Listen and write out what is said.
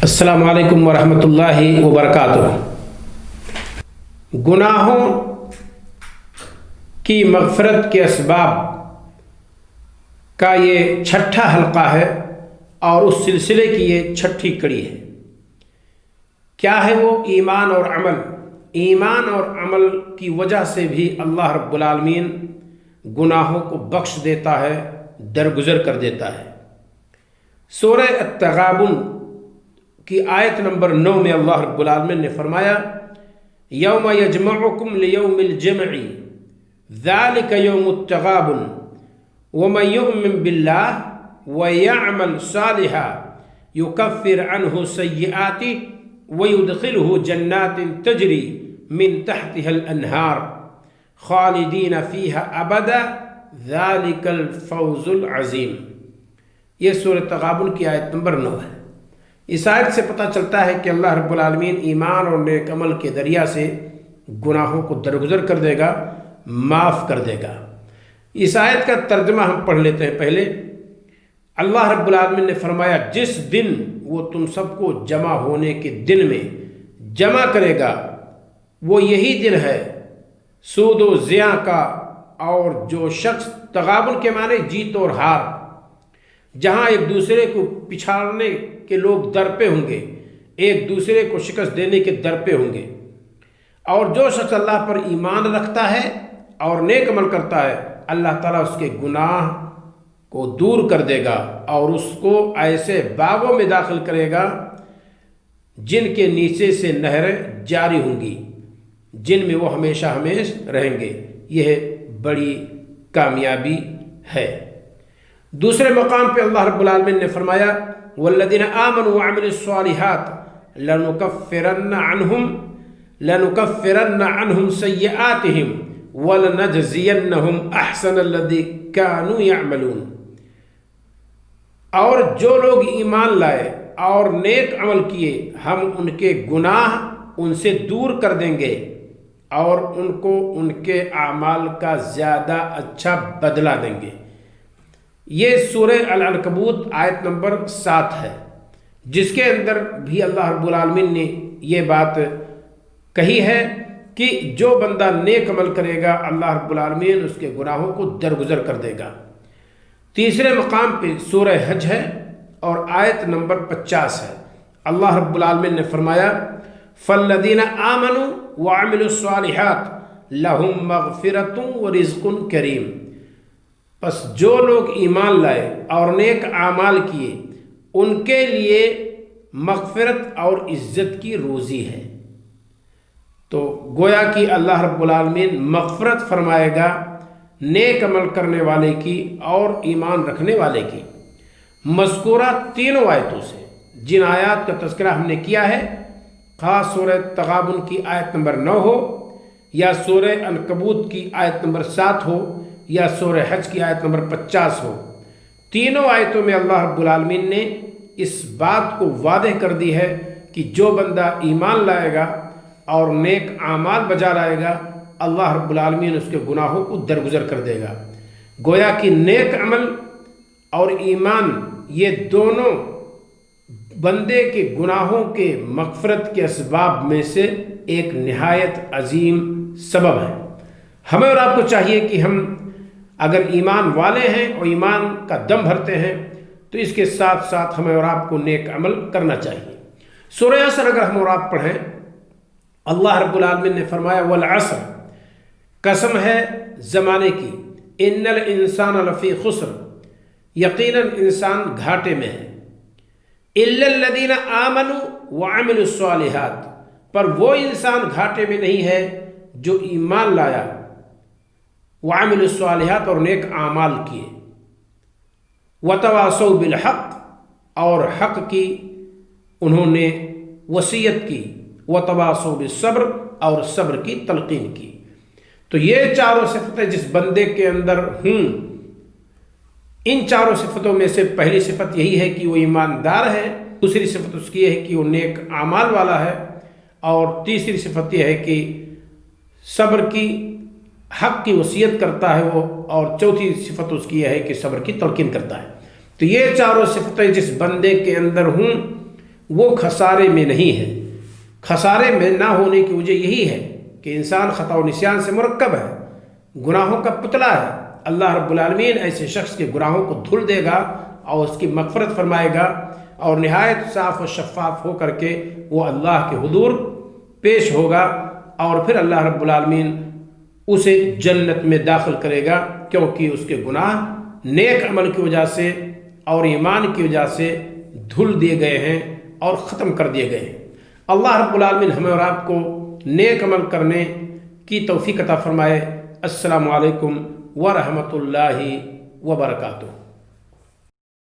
السلام علیکم ورحمۃ اللہ وبرکاتہ۔ گناہوں کی مغفرت کے اسباب کا یہ چھٹا حلقہ ہے اور اس سلسلے کی یہ چھٹی کڑی ہے۔ کیا ہے وہ؟ ایمان اور عمل۔ ایمان اور عمل کی وجہ سے بھی اللہ رب العالمین گناہوں کو بخش دیتا ہے، درگزر کر دیتا ہے۔ سورہ التغابن کی آیت نمبر 9 میں اللہ رب العالمین نے فرمایا یوم یجمعکم لیوم الجمع ذالک یوم التغابن ومن یؤمن باللہ ویعمل صالحا یکفر عنہ سیئاته ویدخلہ جنات تجری من تحتها الانہار خالدین فیہا ابدا ذالک الفوز العظیم۔ یہ سورہ تغابن کی آیت نمبر 9 ہے۔ اس آیت سے پتہ چلتا ہے کہ اللہ رب العالمین ایمان اور نیک عمل کے ذریعہ سے گناہوں کو درگزر کر دے گا، معاف کر دے گا۔ اس آیت کا ترجمہ ہم پڑھ لیتے ہیں پہلے۔ اللہ رب العالمین نے فرمایا جس دن وہ تم سب کو جمع ہونے کے دن میں جمع کرے گا وہ یہی دن ہے سود و زیاں کا، اور جو شخص تغابن کے معنی جیت اور ہار، جہاں ایک دوسرے کو پچھاڑنے کے لوگ در پہ ہوں گے، ایک دوسرے کو شکست دینے کے در پہ ہوں گے، اور جو شخص اللہ پر ایمان رکھتا ہے اور نیک عمل کرتا ہے اللہ تعالیٰ اس کے گناہ کو دور کر دے گا اور اس کو ایسے باغوں میں داخل کرے گا جن کے نیچے سے نہریں جاری ہوں گی، جن میں وہ ہمیشہ ہمیشہ رہیں گے۔ یہ بڑی کامیابی ہے۔ دوسرے مقام پہ اللہ رب العالمین نے فرمایا والذین آمنوا وعملوا الصالحات لنکفرن عنہم سیئاتہم ولنجزینہم احسن الذی کانوا یعملون۔ اور جو لوگ ایمان لائے اور نیک عمل کیے ہم ان کے گناہ ان سے دور کر دیں گے اور ان کو ان کے اعمال کا زیادہ اچھا بدلہ دیں گے۔ یہ سورہ العنکبوت آیت نمبر 7 ہے، جس کے اندر بھی اللہ رب العالمین نے یہ بات کہی ہے کہ جو بندہ نیک عمل کرے گا اللہ رب العالمین اس کے گناہوں کو درگزر کر دے گا۔ تیسرے مقام پہ سورہ حج ہے اور آیت نمبر 50 ہے۔ اللہ رب العالمین نے فرمایا فالذین آمنوا وعملوا الصالحات لہم مغفرۃ ورزق کریم۔ پس جو لوگ ایمان لائے اور نیک اعمال کیے ان کے لیے مغفرت اور عزت کی روزی ہے۔ تو گویا کہ اللہ رب العالمین مغفرت فرمائے گا نیک عمل کرنے والے کی اور ایمان رکھنے والے کی۔ مذکورہ تینوں آیتوں سے جن آیات کا تذکرہ ہم نے کیا ہے، خاص سورہ تغابن کی آیت نمبر 9 ہو یا سورہ عنکبوت کی آیت نمبر 7 ہو یا سورہ حج کی آیت نمبر 50 ہو، تینوں آیتوں میں اللہ رب العالمین نے اس بات کو واضح کر دی ہے کہ جو بندہ ایمان لائے گا اور نیک اعمال بجا لائے گا اللہ رب العالمین اس کے گناہوں کو درگزر کر دے گا۔ گویا کہ نیک عمل اور ایمان یہ دونوں بندے کے گناہوں کے مغفرت کے اسباب میں سے ایک نہایت عظیم سبب ہے۔ ہمیں اور آپ کو چاہیے کہ ہم اگر ایمان والے ہیں اور ایمان کا دم بھرتے ہیں تو اس کے ساتھ ساتھ ہمیں اور آپ کو نیک عمل کرنا چاہیے۔ سورہ عصر اگر ہم اور آپ پڑھیں، اللہ رب العالمین نے فرمایا والعصر، قسم ہے زمانے کی، ان الانسان لفی خسر، یقیناً انسان گھاٹے میں ہے، الا الذین آمنوا وعملوا الصالحات، پر وہ انسان گھاٹے میں نہیں ہے جو ایمان لایا، وعملوا الصالحات اور نیک اعمال کیے، وتواصوا بالحق اور حق کی انہوں نے وصیت کی، وتواصوا بالصبر اور صبر کی تلقین کی۔ تو یہ چاروں صفتیں جس بندے کے اندر ہوں، ان چاروں صفتوں میں سے پہلی صفت یہی ہے کہ وہ ایماندار ہے، دوسری صفت اس کی یہ ہے کہ وہ نیک اعمال والا ہے، اور تیسری صفت یہ ہے کہ صبر کی حق کی وصیت کرتا ہے وہ، اور چوتھی صفت اس کی یہ ہے کہ صبر کی تلقین کرتا ہے۔ تو یہ چاروں صفتیں جس بندے کے اندر ہوں وہ خسارے میں نہیں ہے۔ خسارے میں نہ ہونے کی وجہ یہی ہے کہ انسان خطا و نسیان سے مرکب ہے، گناہوں کا پتلا ہے۔ اللہ رب العالمین ایسے شخص کے گناہوں کو دھل دے گا اور اس کی مغفرت فرمائے گا، اور نہایت صاف و شفاف ہو کر کے وہ اللہ کے حضور پیش ہوگا، اور پھر اللہ رب العالمین اسے جنت میں داخل کرے گا، کیونکہ اس کے گناہ نیک عمل کی وجہ سے اور ایمان کی وجہ سے دھل دیے گئے ہیں اور ختم کر دیے گئے ہیں۔ اللہ رب العالمین ہمیں اور آپ کو نیک عمل کرنے کی توفیق عطا فرمائے۔ السلام علیکم ورحمۃ اللہ وبرکاتہ۔